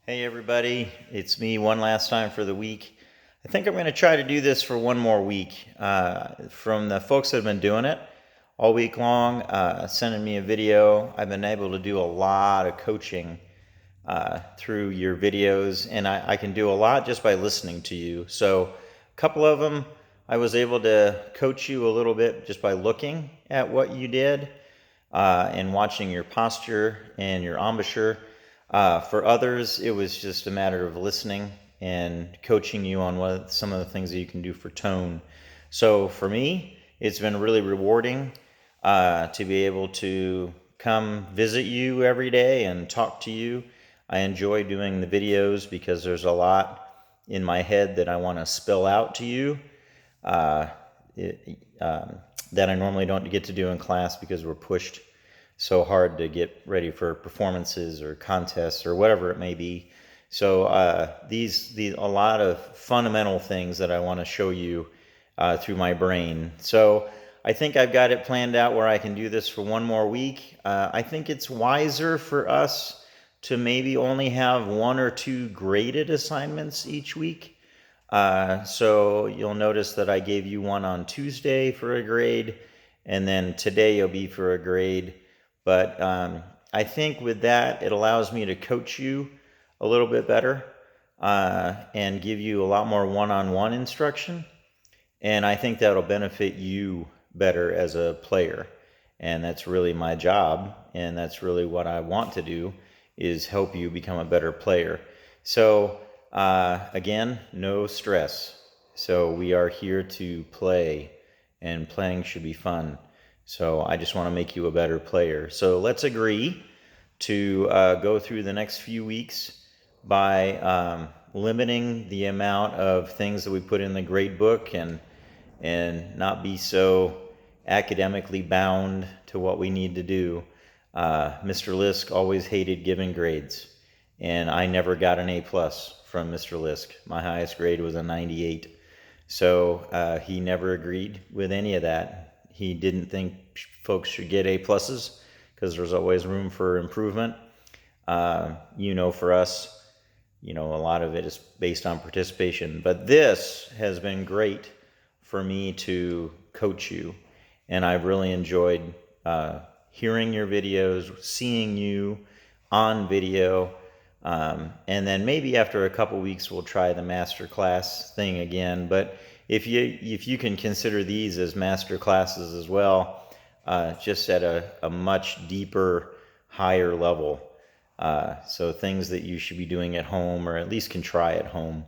Hey everybody, it's me one last time for the week. I think I'm going to try to do this for one more week. From the folks that have been doing it all week long, sending me a video, I've been able to do a lot of coaching through your videos, and I can do a lot just by listening to you. So a couple of them, I was able to coach you a little bit just by looking at what you did and watching your posture and your embouchure. For others, it was just a matter of listening and coaching you on some of the things that you can do for tone. So for me, it's been really rewarding to be able to come visit you every day and talk to you. I enjoy doing the videos because there's a lot in my head that I want to spill out to you uh, it, that I normally don't get to do in class because we're pushed so hard to get ready for performances or contests or whatever it may be. So these a lot of fundamental things that I want to show you through my brain. So I think I've got it planned out where I can do this for one more week. I think it's wiser for us to maybe only have one or two graded assignments each week. So you'll notice that I gave you one on Tuesday for a grade, and then today you'll be for a grade. But I think with that, it allows me to coach you a little bit better and give you a lot more one-on-one instruction. And I think that'll benefit you better as a player. And that's really my job. And that's really what I want to do, is help you become a better player. So again, no stress. So we are here to play, and playing should be fun. So I just want to make you a better player. So let's agree to go through the next few weeks by limiting the amount of things that we put in the grade book, and not be so academically bound to what we need to do. Mr. Lisk always hated giving grades, and I never got an A+ from Mr. Lisk. My highest grade was a 98. So he never agreed with any of that. He didn't think folks should get A+ because there's always room for improvement. For us, a lot of it is based on participation. But this has been great for me to coach you, and I've really enjoyed hearing your videos, seeing you on video, and then maybe after a couple weeks we'll try the masterclass thing again. But if you can consider these as master classes as well, just at a much deeper, higher level. So things that you should be doing at home, or at least can try at home,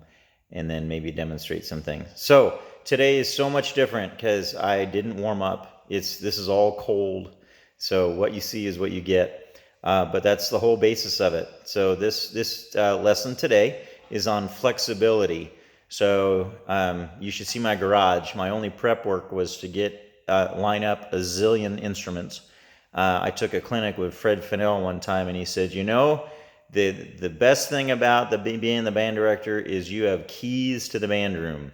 and then maybe demonstrate some things. So today is so much different because I didn't warm up. This is all cold. So what you see is what you get. But that's the whole basis of it. So this lesson today is on flexibility. So you should see my garage. My only prep work was to line up a zillion instruments. I took a clinic with Fred Fennell one time, and he said, the best thing about being the band director is you have keys to the band room.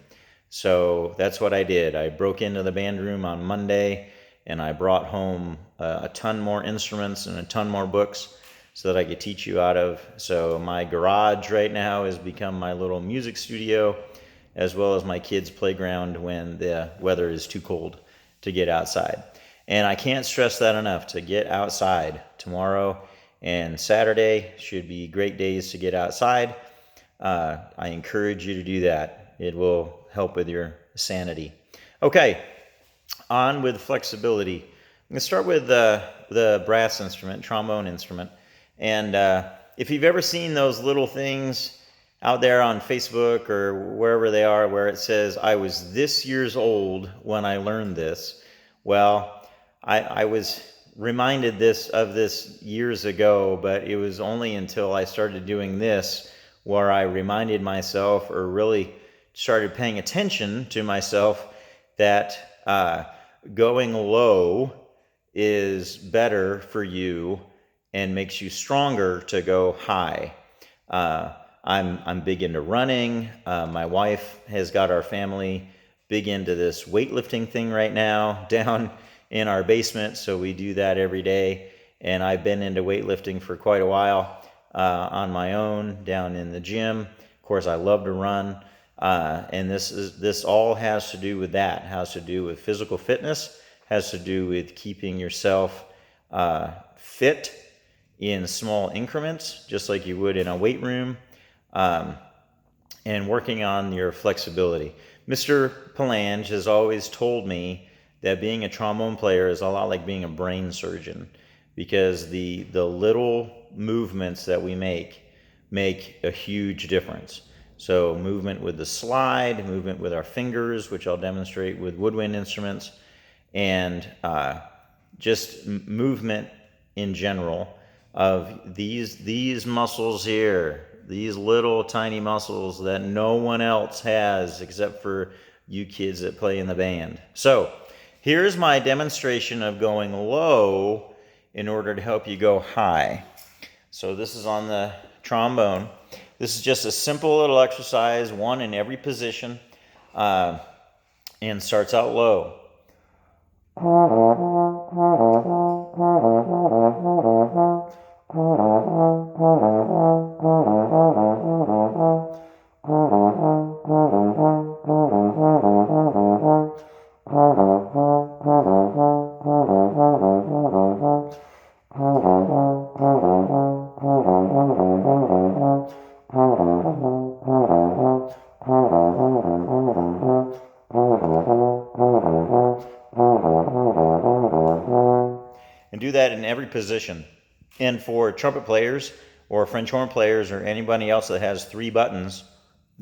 So that's what I did. I broke into the band room on Monday, and I brought home a ton more instruments and a ton more books so that I could teach you out of. So my garage right now has become my little music studio, as well as my kids' playground when the weather is too cold to get outside. And I can't stress that enough, to get outside. Tomorrow and Saturday should be great days to get outside. I encourage you to do that. It will help with your sanity. Okay, on with flexibility. I'm going to start with the brass instrument, trombone instrument. And if you've ever seen those little things out there on Facebook or wherever they are, where it says, I was this years old when I learned this. Well, I was reminded of this years ago, but it was only until I started doing this where I reminded myself, or really started paying attention to myself, that going low is better for you and makes you stronger to go high. I'm big into running. My wife has got our family big into this weightlifting thing right now down in our basement, so we do that every day. And I've been into weightlifting for quite a while. on my own down in the gym. Of course, I love to run, and this all has to do with that. It has to do with physical fitness, has to do with keeping yourself fit in small increments, just like you would in a weight room, and working on your flexibility. Mr. Palange has always told me that being a trombone player is a lot like being a brain surgeon, because the little movements that we make a huge difference. So movement with the slide, movement with our fingers, which I'll demonstrate with woodwind instruments, and just movement in general of these muscles here, these little tiny muscles that no one else has except for you kids that play in the band. So here's my demonstration of going low in order to help you go high. So this is on the trombone. This is just a simple little exercise, one in every position, and starts out low. And do that in every position. And for trumpet players or French horn players or anybody else that has 3 buttons,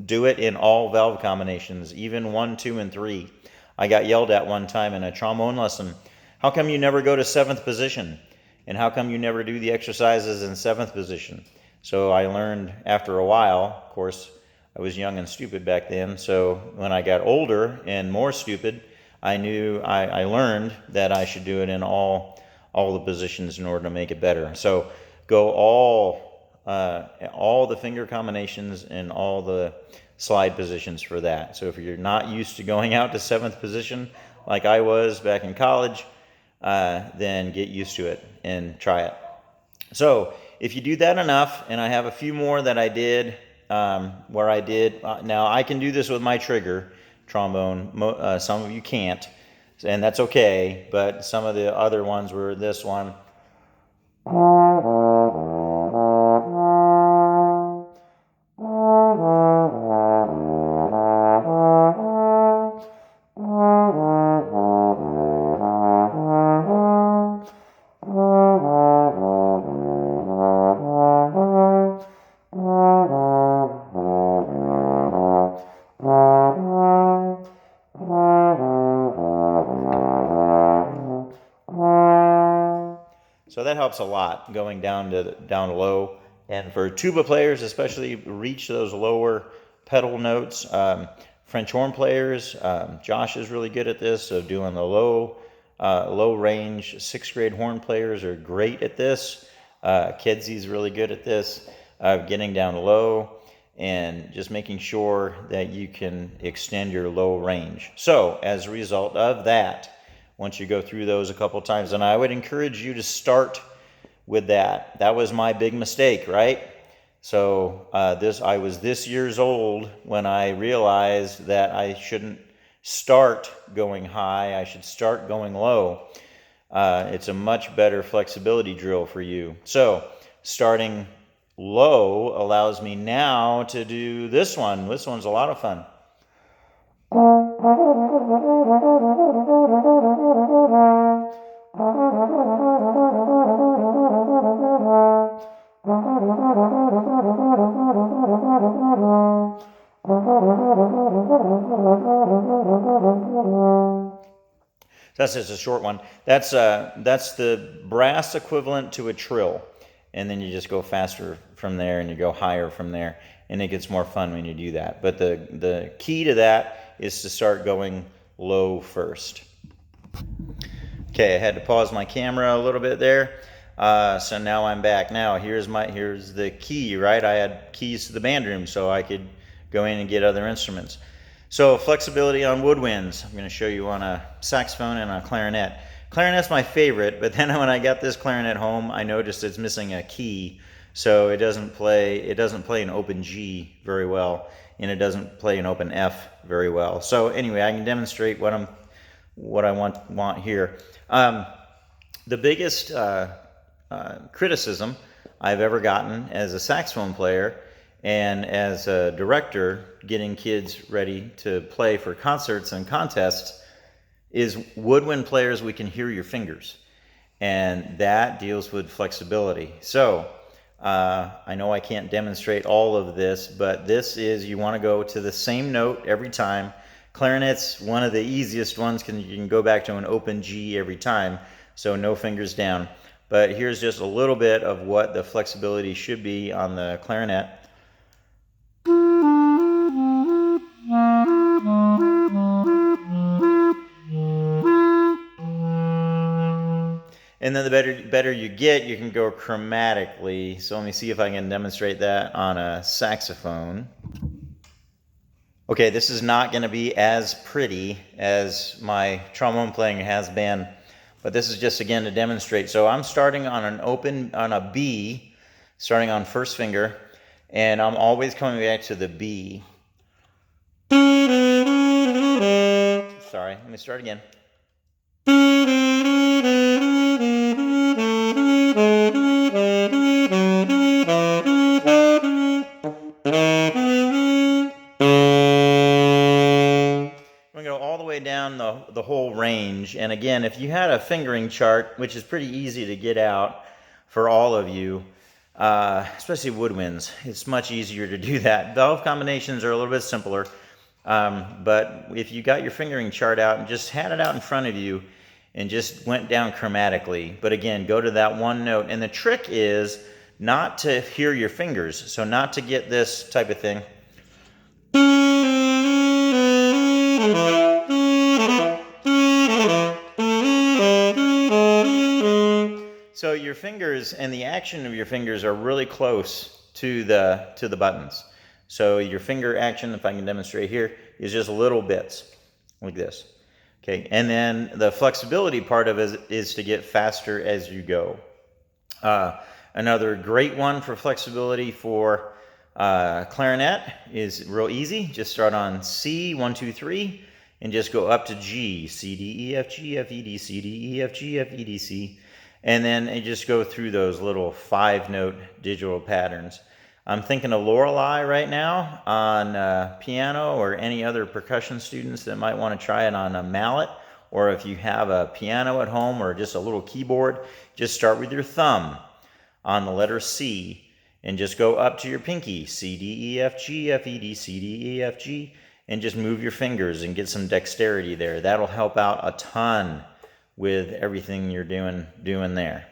do it in all valve combinations, even 1, 2, and 3. I got yelled at one time in a trombone lesson, how come you never go to 7th position? And how come you never do the exercises in 7th position? So I learned after a while, of course, I was young and stupid back then, so when I got older and more stupid, I learned that I should do it in all the positions in order to make it better. So go all the finger combinations and all the slide positions for that. So if you're not used to going out to 7th position like I was back in college, then get used to it and try it. So if you do that enough, and I have a few more that I did where I did, now I can do this with my trigger trombone, some of you can't, and that's okay, but some of the other ones were this one. So that helps a lot, going down to low. And for tuba players, especially, reach those lower pedal notes. French horn players, Josh is really good at this, so doing the low range. 6th grade horn players are great at this. Kedsy's really good at this, getting down low and just making sure that you can extend your low range. So as a result of that, once you go through those a couple times, and I would encourage you to start with that. That was my big mistake, right? So I was this years old when I realized that I shouldn't start going high, I should start going low. It's a much better flexibility drill for you. So starting low allows me now to do this one. This one's a lot of fun. That's just a short one. That's the brass equivalent to a trill, and then you just go faster from there, and you go higher from there, and it gets more fun when you do that. But the key to that is to start going low first. Okay, I had to pause my camera a little bit there, so now I'm back. Now here's the key, right? I had keys to the band room, so I could go in and get other instruments. So flexibility on woodwinds. I'm going to show you on a saxophone and a clarinet. Clarinet's my favorite, but then when I got this clarinet home, I noticed it's missing a key. So it doesn't play an open G very well, and it doesn't play an open F very well. So anyway, I can demonstrate what I want here. The biggest criticism I've ever gotten as a saxophone player and as a director getting kids ready to play for concerts and contests is woodwind players, we can hear your fingers. And that deals with flexibility. So I know I can't demonstrate all of this, but this is, you want to go to the same note every time. Clarinet's one of the easiest ones, you can go back to an open G every time, so no fingers down. But here's just a little bit of what the flexibility should be on the clarinet. And then the better you get, you can go chromatically. So let me see if I can demonstrate that on a saxophone. Okay, this is not going to be as pretty as my trombone playing has been, but this is just again to demonstrate. So I'm starting on a B, starting on first finger, and I'm always coming back to the B. Sorry, let me start again. Down the whole range. And again, if you had a fingering chart, which is pretty easy to get out for all of you, especially woodwinds, it's much easier to do that. Valve combinations are a little bit simpler, but if you got your fingering chart out and just had it out in front of you and just went down chromatically, but again, go to that one note. And the trick is not to hear your fingers, so not to get this type of thing. So your fingers and the action of your fingers are really close to the buttons. So your finger action, if I can demonstrate here, is just little bits like this. Okay, and then the flexibility part of it is to get faster as you go. Another great one for flexibility for clarinet is real easy. Just start on C, 1, 2, 3, and just go up to G, C, D, E, F, G, F, E, D, C, D, E, F, G, F, E, D, C. And then you just go through those little 5-note digital patterns. I'm thinking of Lorelei right now on piano, or any other percussion students that might want to try it on a mallet, or if you have a piano at home or just a little keyboard, just start with your thumb on the letter C and just go up to your pinky, C, D, E, F, G, F, E, D, C, D, E, F, G, and just move your fingers and get some dexterity there. That'll help out a ton with everything you're doing there.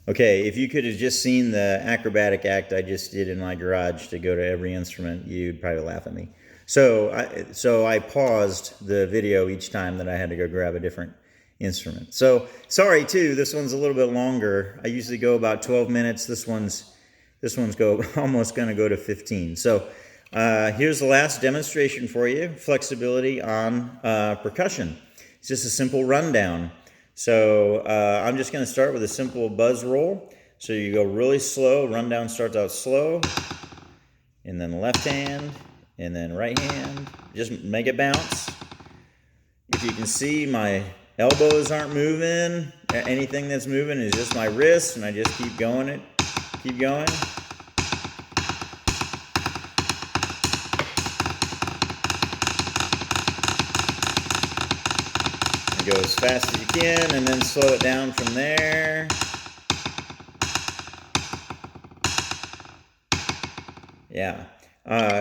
Okay, if you could have just seen the acrobatic act I just did in my garage to go to every instrument, you'd probably laugh at me. So I paused the video each time that I had to go grab a different instrument. So sorry too, this one's a little bit longer. I usually go about 12 minutes. This one's almost going to go to 15. So here's the last demonstration for you: flexibility on percussion. It's just a simple rundown. So I'm just going to start with a simple buzz roll. So you go really slow. Rundown starts out slow, and then left hand, and then right hand. Just make it bounce. If you can see, my elbows aren't moving. Anything that's moving is just my wrist, and I just keep going. Keep going. Go as fast as you can, and then slow it down from there. Yeah.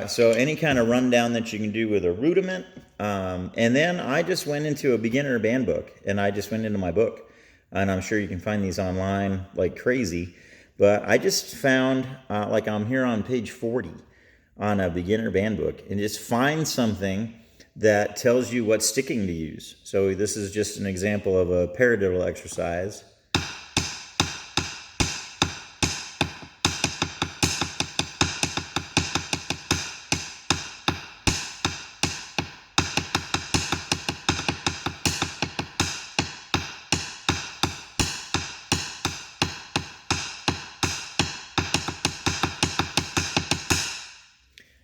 So any kind of rundown that you can do with a rudiment. And then I just went into a beginner band book, and I just went into my book. And I'm sure you can find these online like crazy. But I just found, like I'm here on page 40 on a beginner band book, and just find something that tells you what sticking to use. So this is just an example of a paradiddle exercise.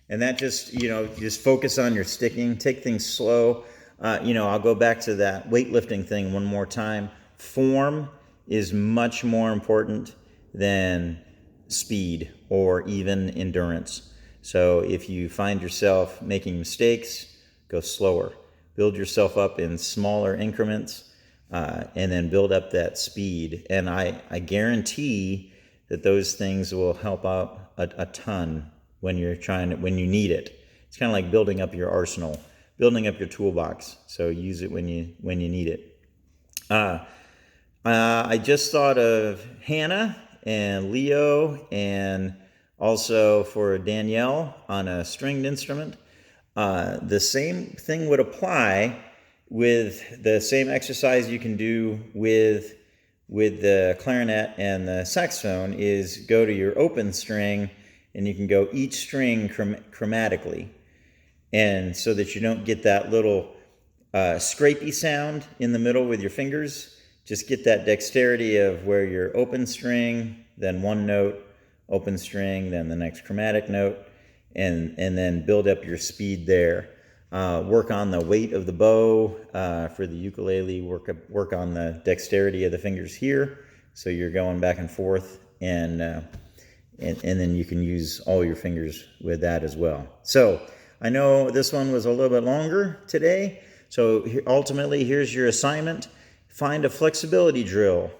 And that just, just focus on your sticking, take things slow. I'll go back to that weightlifting thing one more time. Form is much more important than speed or even endurance. So if you find yourself making mistakes, go slower. Build yourself up in smaller increments, and then build up that speed. And I guarantee that those things will help out a ton when you need it. It's kind of like building up your arsenal, building up your toolbox. So use it when you need it. I just thought of Hannah and Leo, and also for Danielle on a stringed instrument. The same thing would apply with the same exercise you can do with the clarinet and the saxophone, is go to your open string, and you can go each string chromatically. And so that you don't get that little scrapey sound in the middle with your fingers, just get that dexterity of where your open string, then one note, open string, then the next chromatic note, and then build up your speed there. Work on the weight of the bow for the ukulele. Work on the dexterity of the fingers here, so you're going back and forth, and then you can use all your fingers with that as well. So I know this one was a little bit longer today. So ultimately, here's your assignment. Find a flexibility drill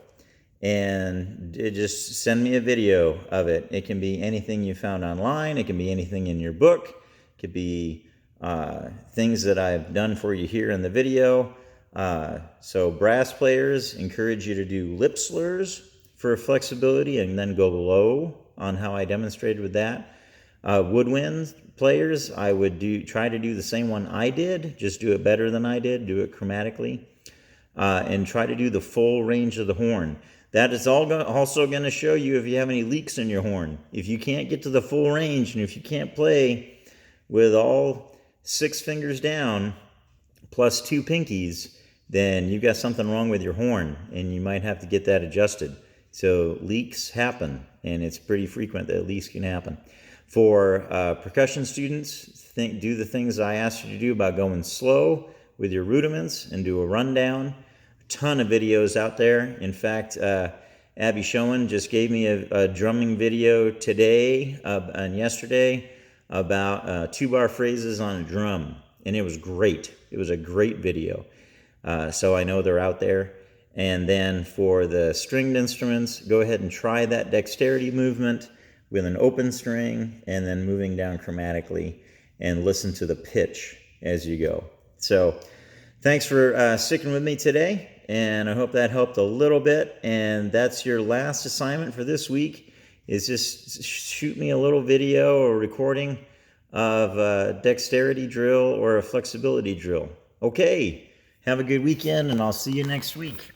and just send me a video of it. It can be anything you found online. It can be anything in your book. It could be things that I've done for you here in the video. So brass players, encourage you to do lip slurs for flexibility and then go low on how I demonstrated with that. Woodwind players, I would try to do the same one I did, just do it better than I did, do it chromatically, and try to do the full range of the horn. That is also going to show you if you have any leaks in your horn. If you can't get to the full range, and if you can't play with all 6 fingers down plus 2 pinkies, then you've got something wrong with your horn, and you might have to get that adjusted. So leaks happen, and it's pretty frequent that leaks can happen. For percussion students, do the things I asked you to do about going slow with your rudiments and do a rundown. A ton of videos out there. In fact, Abby Schoen just gave me a drumming video today and yesterday about 2-bar phrases on a drum, and it was great. It was a great video. So I know they're out there. And then for the stringed instruments, go ahead and try that dexterity movement with an open string and then moving down chromatically, and listen to the pitch as you go. So thanks for sticking with me today, and I hope that helped a little bit. And that's your last assignment for this week, is just shoot me a little video or recording of a dexterity drill or a flexibility drill. Okay, have a good weekend, and I'll see you next week.